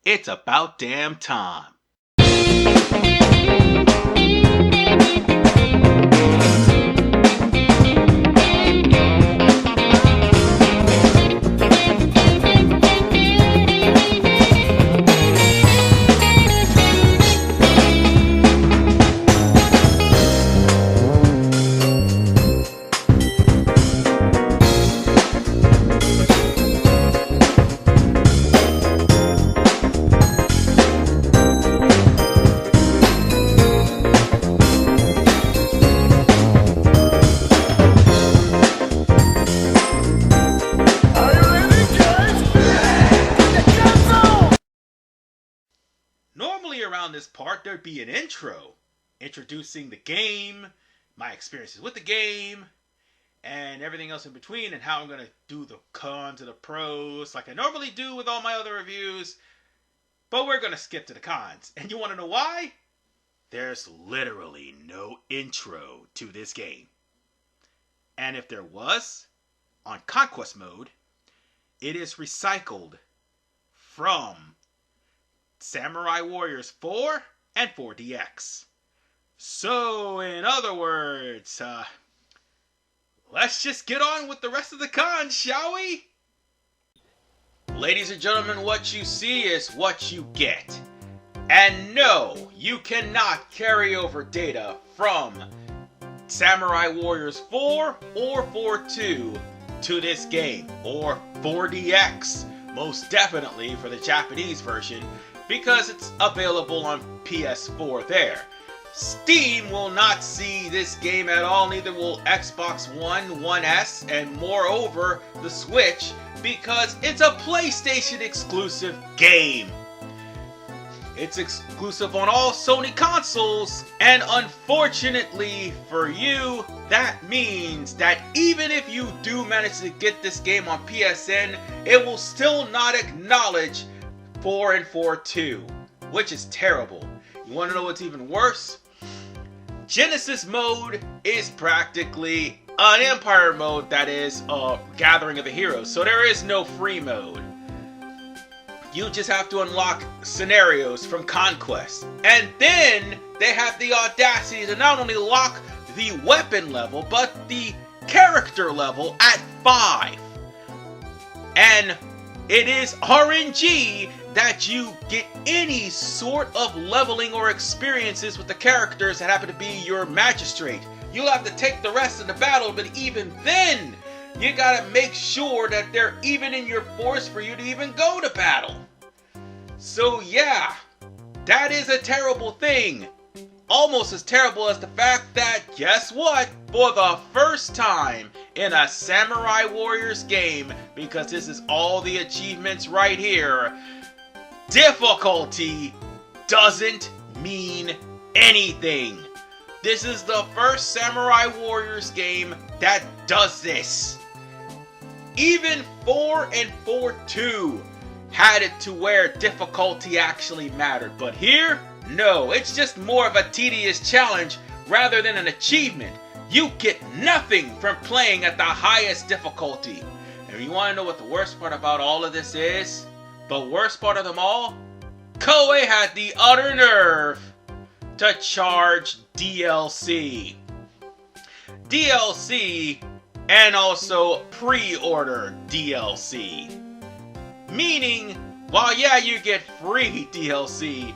It's about damn time. Normally around this part, there'd be an intro introducing the game, my experiences with the game, and everything else in between, and how I'm going to do the cons and the pros like I normally do with all my other reviews. But we're going to skip to the cons. And you want to know why? There's literally no intro to this game. And if there was, on Conquest mode, it is recycled from Samurai Warriors 4 and 4DX. So, in other words, let's just get on with the rest of the cons, shall we? Ladies and gentlemen, what you see is what you get. And no, you cannot carry over data from Samurai Warriors 4 or 4.2 to this game, or 4DX, most definitely for the Japanese version, because it's available on PS4 there. Steam will not see this game at all, neither will Xbox One, One S, and moreover, the Switch, because it's a PlayStation exclusive game. It's exclusive on all Sony consoles, and unfortunately for you, that means that even if you do manage to get this game on PSN, it will still not acknowledge 4 and 4.2, which is terrible. You want to know what's even worse? Genesis mode is practically an Empire mode that is a gathering of the heroes, so there is no free mode. You just have to unlock scenarios from Conquest. And then they have the audacity to not only lock the weapon level, but the character level at 5. And it is RNG that you get any sort of leveling or experiences with the characters that happen to be your magistrate. You'll have to take the rest of the battle, but even then, you gotta make sure that they're even in your force for you to even go to battle. So yeah, that is a terrible thing. Almost as terrible as the fact that, guess what? For the first time in a Samurai Warriors game, because this is all the achievements right here, difficulty doesn't mean anything. This is the first Samurai Warriors game that does this. Even 4 and 4.2 had it to where difficulty actually mattered, but here, no, it's just more of a tedious challenge rather than an achievement. You get nothing from playing at the highest difficulty. And you want to know what the worst part about all of this is? The worst part of them all? Koei had the utter nerve to charge DLC. DLC and also pre-order DLC. Meaning, while yeah, you get free DLC,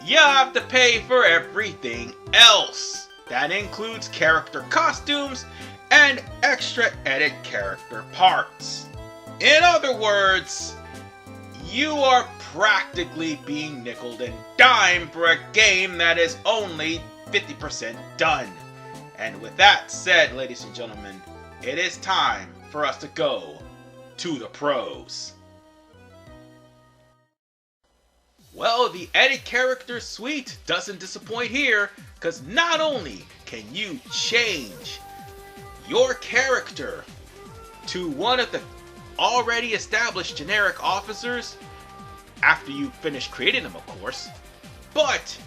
you have to pay for everything else. That includes character costumes and extra edit character parts. In other words, you are practically being nickeled and dimed for a game that is only 50% done. And with that said, ladies and gentlemen, it is time for us to go to the pros. Well, the edit character suite doesn't disappoint here, because not only can you change your character to one of the already established generic officers, after you finish creating them, of course, but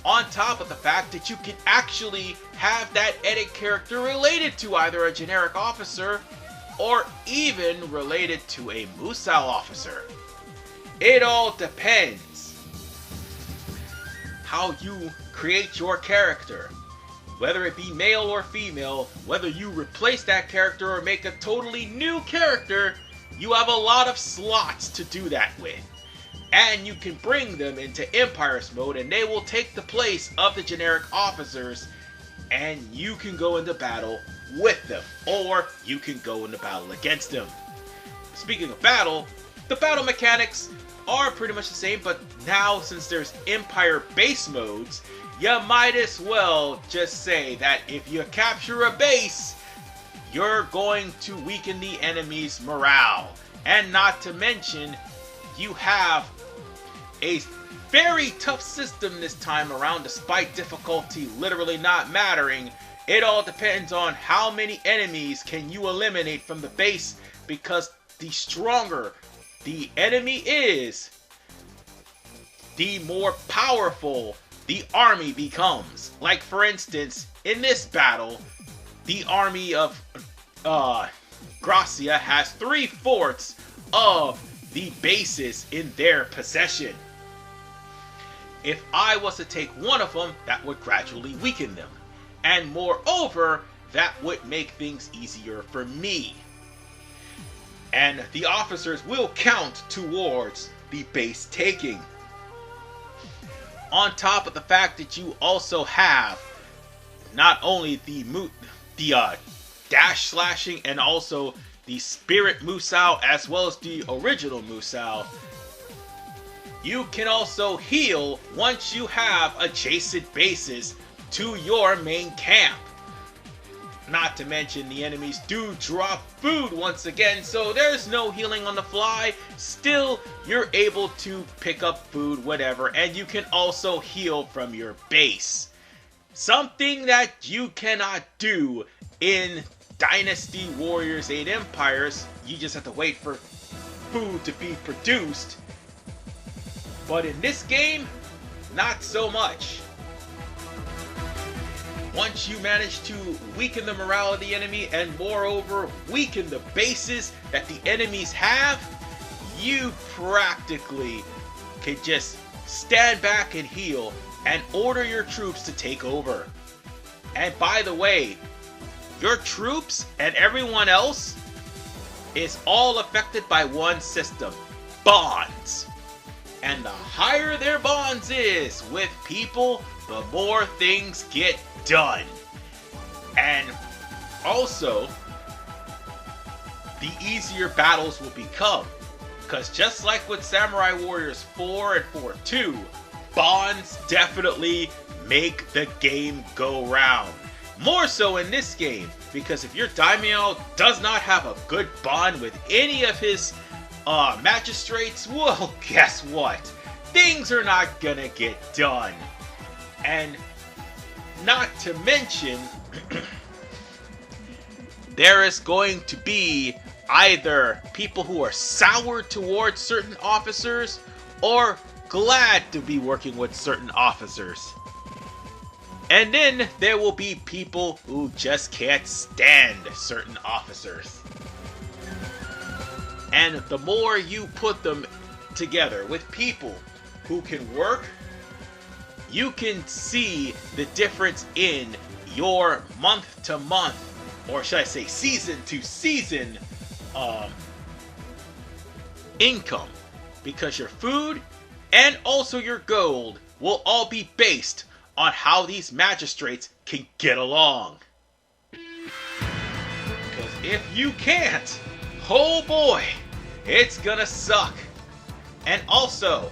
on top of the fact that you can actually have that edit character related to either a generic officer or even related to a Musou officer. It all depends how you create your character. Whether it be male or female, whether you replace that character or make a totally new character, you have a lot of slots to do that with. And you can bring them into Empires mode and they will take the place of the generic officers, and you can go into battle with them, or you can go into battle against them. Speaking of battle, the battle mechanics are pretty much the same, but now since there's Empire base modes, you might as well just say that if you capture a base, you're going to weaken the enemy's morale. And not to mention, you have a very tough system this time around, despite difficulty literally not mattering. It all depends on how many enemies can you eliminate from the base, because the stronger the enemy is, the more powerful the army becomes. Like for instance, in this battle, the army of Gracia has 3/4 of the bases in their possession. If I was to take one of them, that would gradually weaken them. And moreover, that would make things easier for me. And the officers will count towards the base taking. On top of the fact that you also have not only the dash slashing and also the spirit Musou as well as the original Musou, you can also heal once you have adjacent bases to your main camp. Not to mention the enemies do drop food once again, so there's no healing on the fly. Still, you're able to pick up food, whatever, and you can also heal from your base. Something that you cannot do in Dynasty Warriors 8 Empires. You just have to wait for food to be produced. But in this game, not so much. Once you manage to weaken the morale of the enemy and moreover weaken the bases that the enemies have, you practically can just stand back and heal and order your troops to take over. And by the way, your troops and everyone else is all affected by one system: bonds. And the higher their bonds is with people, the more things get done. And also, the easier battles will become. Because just like with Samurai Warriors 4 and 4-2, bonds definitely make the game go round. More so in this game, because if your daimyo does not have a good bond with any of his magistrates, well, guess what? Things are not gonna get done. And not to mention, there is going to be either people who are sour towards certain officers or glad to be working with certain officers. And then there will be people who just can't stand certain officers. And the more you put them together with people who can work, you can see the difference in your month to month, or should I say season to season income. Because your food and also your gold will all be based on how these magistrates can get along. Because if you can't, oh boy, it's gonna suck. And also,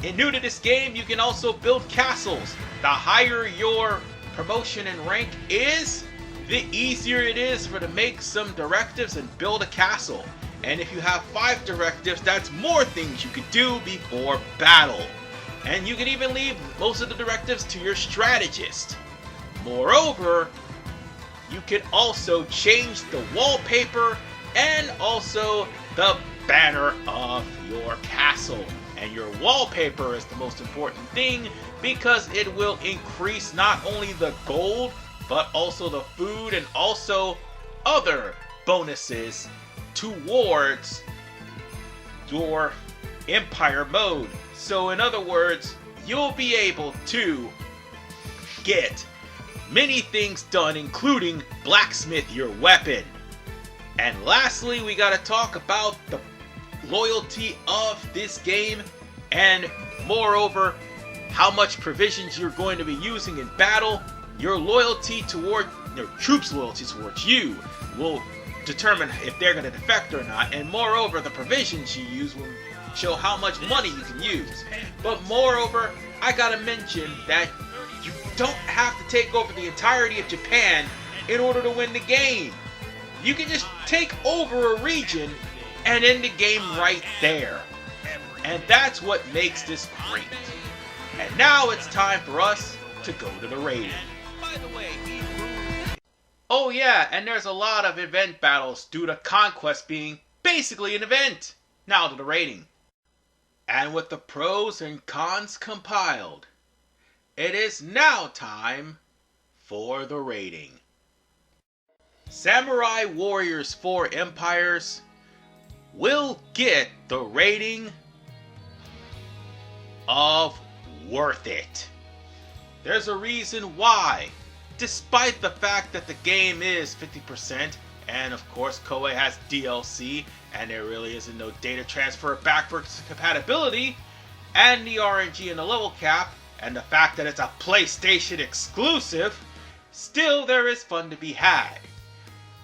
new to this game, you can also build castles. The higher your promotion and rank is, the easier it is for to make some directives and build a castle. And if you have 5 directives, that's more things you could do before battle. And you can even leave most of the directives to your strategist. Moreover, you can also change the wallpaper and also the banner of your castle. And your wallpaper is the most important thing because it will increase not only the gold, but also the food and also other bonuses towards your empire mode. So in other words, you'll be able to get many things done, including blacksmith your weapon. And lastly, we gotta talk about the loyalty of this game, and moreover, how much provisions you're going to be using in battle. Your loyalty toward your troops' loyalty towards you will determine if they're going to defect or not, and moreover, the provisions you use will show how much money you can use. But moreover, I gotta mention that you don't have to take over the entirety of Japan in order to win the game. You can just take over a region and end the game right there. And that's what makes this great. And now it's time for us to go to the rating. By the way, oh yeah, and there's a lot of event battles due to Conquest being basically an event. Now to the rating. And with the pros and cons compiled, it is now time for the rating. Samurai Warriors 4 Empires will get the rating of worth it. There's a reason why. Despite the fact that the game is 50%, and of course Koei has DLC, and there really isn't no data transfer backwards compatibility, and the RNG and the level cap, and the fact that it's a PlayStation exclusive, still there is fun to be had.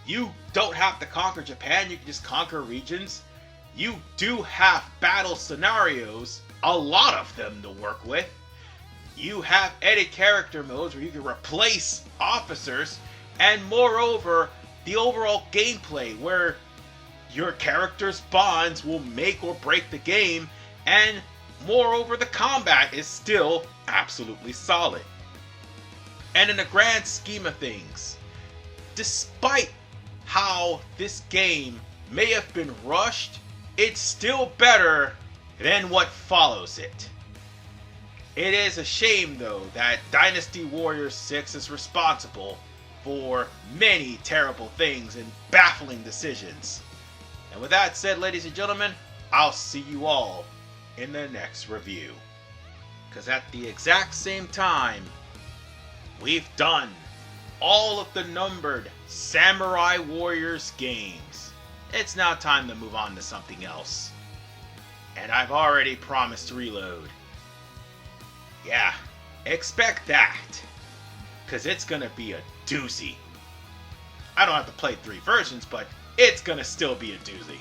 You don't have to conquer Japan, you can just conquer regions. You do have battle scenarios, a lot of them to work with. You have edit character modes where you can replace officers, and moreover, the overall gameplay where your character's bonds will make or break the game, and moreover, the combat is still absolutely solid. And in the grand scheme of things, despite how this game may have been rushed, it's still better than what follows it. It is a shame, though, that Dynasty Warriors 6 is responsible for many terrible things and baffling decisions. And with that said, ladies and gentlemen, I'll see you all in the next review. Because at the exact same time, we've done all of the numbered Samurai Warriors games. It's now time to move on to something else. And I've already promised to reload. Yeah, expect that. Because it's going to be a doozy. I don't have to play 3 versions, but it's going to still be a doozy.